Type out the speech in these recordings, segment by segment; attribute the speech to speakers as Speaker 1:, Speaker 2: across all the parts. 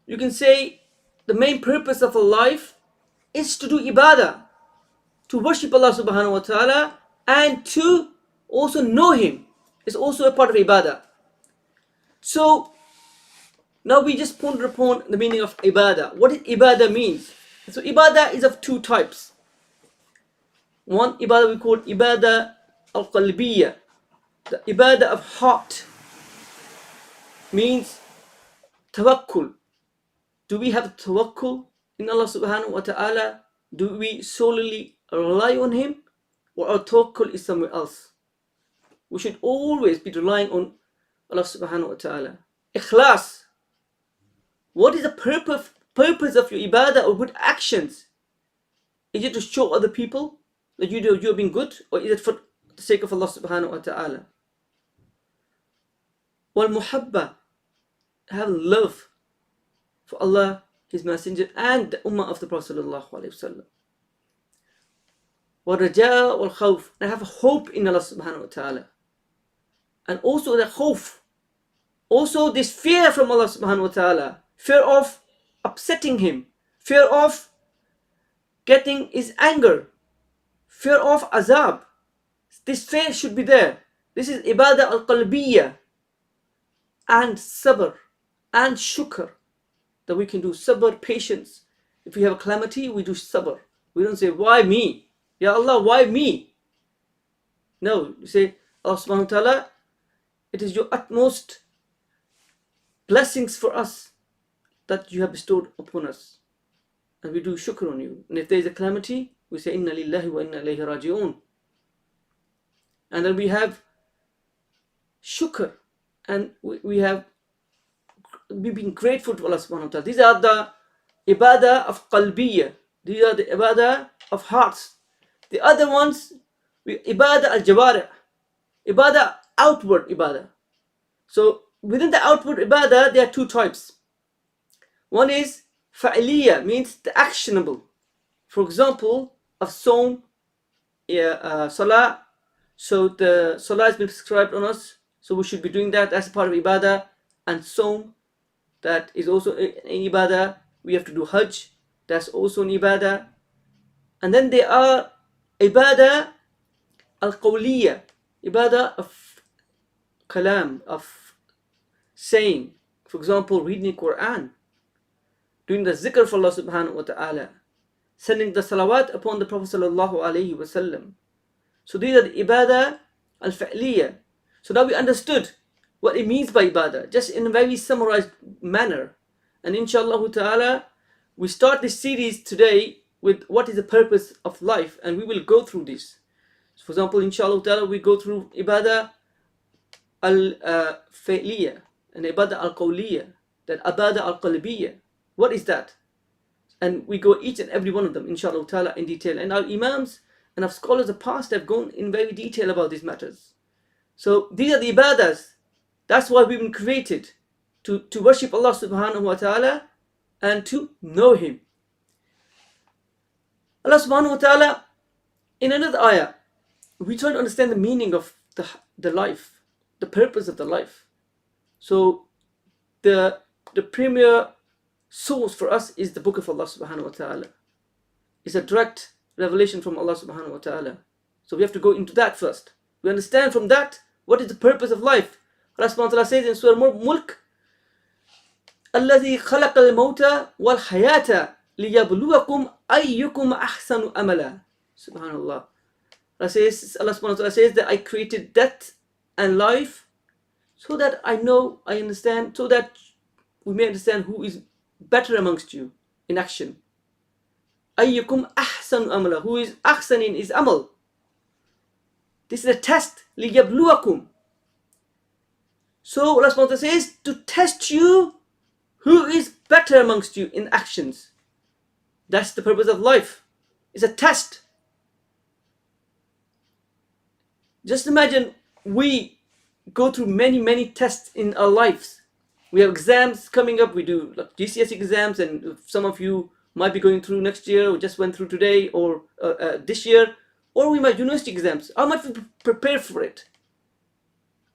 Speaker 1: You can say the main purpose of a life is to do ibadah, to worship Allah subhanahu wa ta'ala, and to also know Him. It's also a part of ibadah. So now we just ponder upon the meaning of ibadah. What ibadah means? So ibadah is of two types. One ibadah we call ibadah al-qalbiyya. The ibadah of heart means tawakkul. Do we have tawakkul in Allah subhanahu wa ta'ala? Do we solely rely on Him? Or our tawakkul is somewhere else? We should always be relying on Allah subhanahu wa ta'ala. Ikhlas. What is the purpose of your ibadah or good actions? Is it to show other people that you're being good, or is it for the sake of Allah subhanahu wa ta'ala? Wal muhabba, have love for Allah, His Messenger, and the ummah of the Prophet sallallahu alaihi wasallam. Wal raja wal khawf, and have hope in Allah subhanahu wa ta'ala. And also the khawf, also this fear from Allah subhanahu wa ta'ala, fear of upsetting Him, fear of getting His anger, fear of azab. This fear should be there. This is ibadah al-qalbiyya. And sabr and shukr, that we can do sabr, patience. If we have a calamity, we do sabr. We don't say, why me? Ya Allah, why me? No, you say, Allah subhanahu wa ta'ala, it is your utmost blessings for us that you have bestowed upon us. And we do shukr on you. And if there is a calamity, we say, inna lillahi wa inna ilayhi raji'un. And then we have shukr. And we've been grateful to Allah subhanahu wa ta'ala. These are the ibadah of qalbiyya. These are the ibadah of hearts. The other ones, ibadah al-jawarih. Ibadah, outward ibadah. So within the outward ibadah, there are two types. One is fa'iliyya, means the actionable. For example, of sawm, salah. So the salah has been prescribed on us. So we should be doing that as a part of ibadah. And sawm, that is also an ibadah. We have to do hajj, that's also an ibadah. And then there are ibadah al-qawliya, ibadah of kalam, of saying. For example, reading the Quran, doing the zikr for Allah subhanahu wa ta'ala, sending the salawat upon the Prophet sallallahu alaihi wasallam. So these are the ibadah al-fa'liya. So now we understood what it means by ibadah, just in a very summarized manner. And inshallah ta'ala, we start this series today with what is the purpose of life, and we will go through this. So for example, inshallah ta'ala, we go through ibadah al-fa'liya and ibadah al-qawliya, that ibadah al-qalbiyya. What is that? And we go each and every one of them, inshallah ta'ala, in detail. And our imams and our scholars of the past have gone in very detail about these matters. So these are the ibadahs. That's why we've been created, to worship Allah subhanahu wa ta'ala and to know Him. Allah subhanahu wa ta'ala, in another ayah, we try to understand the meaning of the life, the purpose of the life. So the premier source for us is the book of Allah subhanahu wa ta'ala. It's a direct revelation from Allah subhanahu wa ta'ala. So we have to go into that first. We understand from that what is the purpose of life. Allah subhanahu wa ta'ala says in Surah Mulk, الَّذِي خَلَقَ الْمَوْتَ وَالْحَيَاةَ لِيَبْلُوَكُمْ أَيُّكُمْ أَحْسَنُ أَمَلًا. Subhanallah. Allah subhanahu wa ta'ala says that I created death and life so that I understand, so that we may understand who is better amongst you in action. أَيُّكُمْ أَحْسَنُ أَمَلًا. Who is ahsan in his amal. This is a test. لِيَبْلُوَكُمْ. So Allah subhanahu wa ta'ala says to test you who is better amongst you in actions. That's the purpose of life. It's a test. Just imagine we go through many tests in our lives. We have exams coming up. We do like GCSE exams, and some of you might be going through next year, or just went through today, or this year, or we might university exams. How much we prepare for it?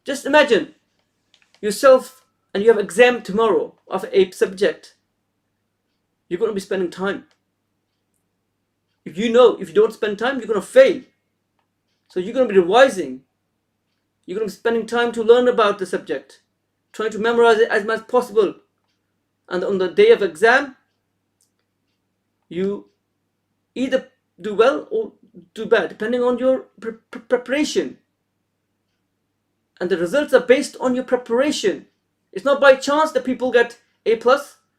Speaker 1: Just imagine yourself, and you have exam tomorrow of a subject, you're going to be spending time. If you know, if you don't spend time, you're going to fail. So you're going to be revising. You're going to be spending time to learn about the subject, trying to memorize it as much as possible. And on the day of exam, you either do well or do bad, depending on your preparation. And the results are based on your preparation. It's not by chance that people get A+.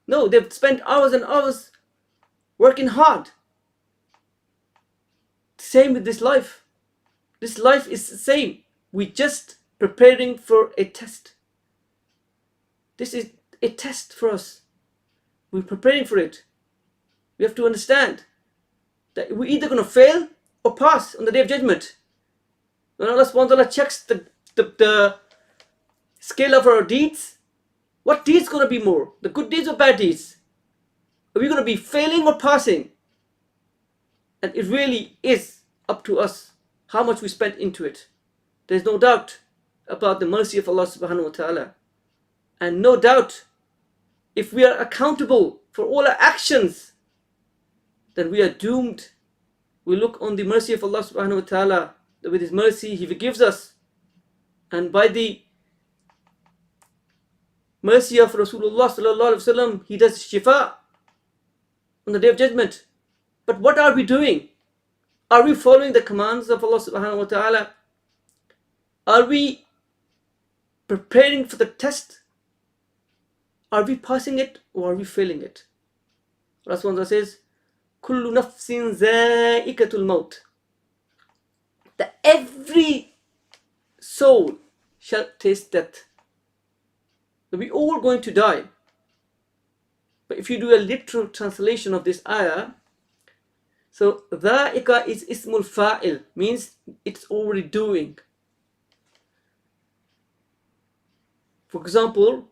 Speaker 1: No, they've spent hours and hours working hard. Same with this life. This life is the same. We're just preparing for a test. This is a test for us. We're preparing for it. We have to understand that we're either going to fail or pass on the day of judgment. When Allah subhanahu wa ta'ala checks the scale of our deeds, what deeds going to be more? The good deeds or bad deeds? Are we going to be failing or passing? And it really is up to us how much we spent into it. There's no doubt about the mercy of Allah subhanahu wa ta'ala. And no doubt, if we are accountable for all our actions, then we are doomed. We look on the mercy of Allah subhanahu wa ta'ala, that with His mercy He forgives us. And by the mercy of Rasulullah sallallahu alaihi wasallam, He does shifa on the day of judgment. But what are we doing? Are we following the commands of Allah subhanahu wa ta'ala? Are we preparing for the test? Are we passing it or are we failing it? Rasulullah says, Kullu nafsin za'iqatul maut. That every soul shall taste death. We're all going to die. But if you do a literal translation of this ayah, so dha'iqa is ismul fa'il, means it's already doing. For example,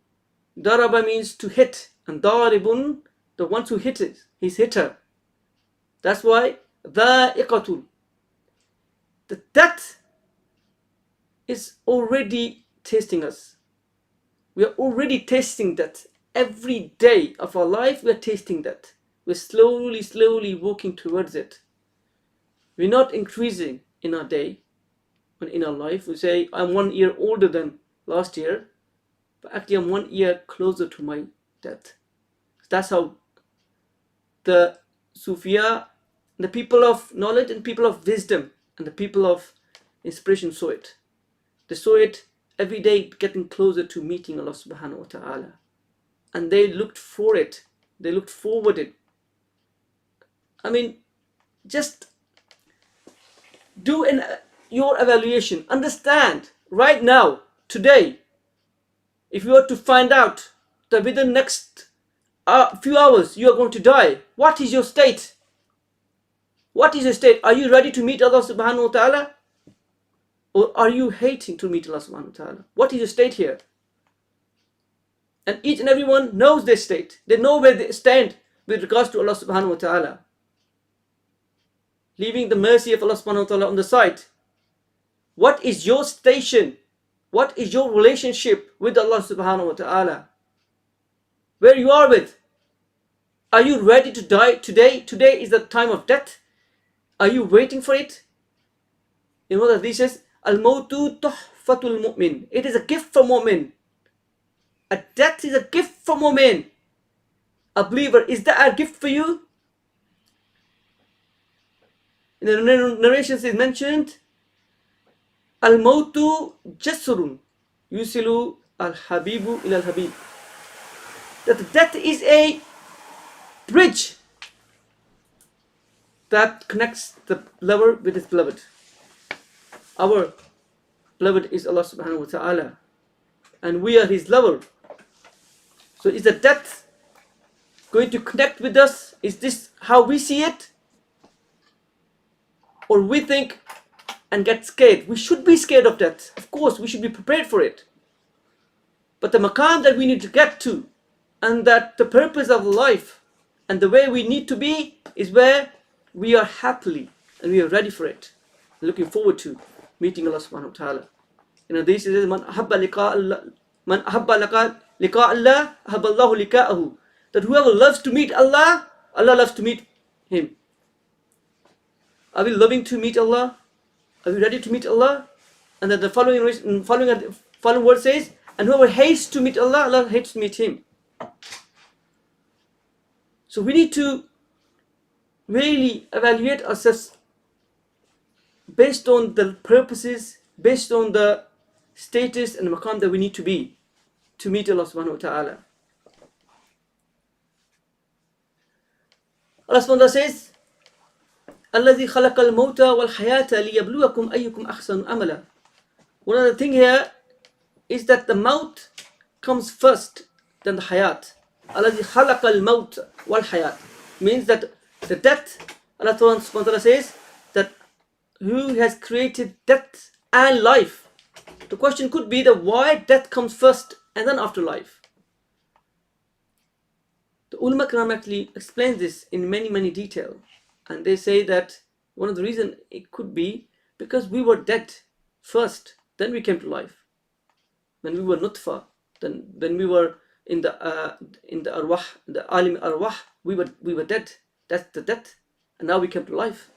Speaker 1: daraba means to hit, and daribun, the one who hit it, his hitter. That's why dha'iqatul. That is already tasting us. We are already tasting that. Every day of our life, we are tasting that. We're slowly walking towards it. We're not increasing in our day, and in our life. We say, I'm 1 year older than last year, but actually I'm 1 year closer to my death. That's how the Sufiya, the people of knowledge and people of wisdom and the people of inspiration saw it. They saw it every day getting closer to meeting Allah subhanahu wa ta'ala. And they looked for it. They looked forward it. I mean, just do your evaluation. Understand right now, today, if you were to find out that within the next few hours you are going to die, what is your state? What is your state? Are you ready to meet Allah subhanahu wa ta'ala? Or are you hating to meet Allah subhanahu wa ta'ala? What is your state here? And each and everyone knows their state. They know where they stand with regards to Allah subhanahu wa ta'ala. Leaving the mercy of Allah subhanahu wa ta'ala on the side. What is your station? What is your relationship with Allah subhanahu wa ta'ala? Where you are with? Are you ready to die today? Today is the time of death. Are you waiting for it? You know that this says, Al-Mawtu tuhfatul mu'min. It is a gift for mu'min. A death is a gift for mu'min. A believer, is that a gift for you? In the narrations is mentioned, Al-Mawtu Jasurun Yusilu Al-Habibu ila Al-Habib. That death is a bridge that connects the lover with his beloved. Our beloved is Allah subhanahu wa ta'ala, and we are his lover. So is the death going to connect with us? Is this how we see it? Or we think and get scared? We should be scared of death. Of course, we should be prepared for it. But the maqam that we need to get to, and that the purpose of life and the way we need to be, is where we are happily and we are ready for it, looking forward to meeting Allah subhanahu wa ta'ala. You know, this is man ahabba liqa Allah, ahabba Allah, ahabba Allahu liqa'ahu. That whoever loves to meet Allah, Allah loves to meet Him. Are we loving to meet Allah? Are we ready to meet Allah? And then the following word says, and whoever hates to meet Allah, Allah hates to meet him. So we need to really evaluate ourselves based on the purposes, based on the status and maqam that we need to be to meet Allah subhanahu wa ta'ala. Allah subhanahu wa ta'ala says, الَّذِي خَلَقَ الْمَوْتَ وَالْحَيَاةَ لِيَبْلُوَكُمْ أَيُّكُمْ أَحْسَنُ عَمَلًا. One of the things here is that the maut comes first, then the hayat. الَّذِي خَلَقَ الْمَوْتَ وَالْحَيَاةَ means that the death, Allah subhanahu wa ta'ala says that who has created death and life. The question could be that why death comes first and then after life. The ulama Kiram actually explains this in many detail, and they say that one of the reasons it could be because we were dead first, then we came to life. When we were nutfa, then when we were in the arwah, the alim arwah, we were dead. That's the death, and now we came to life.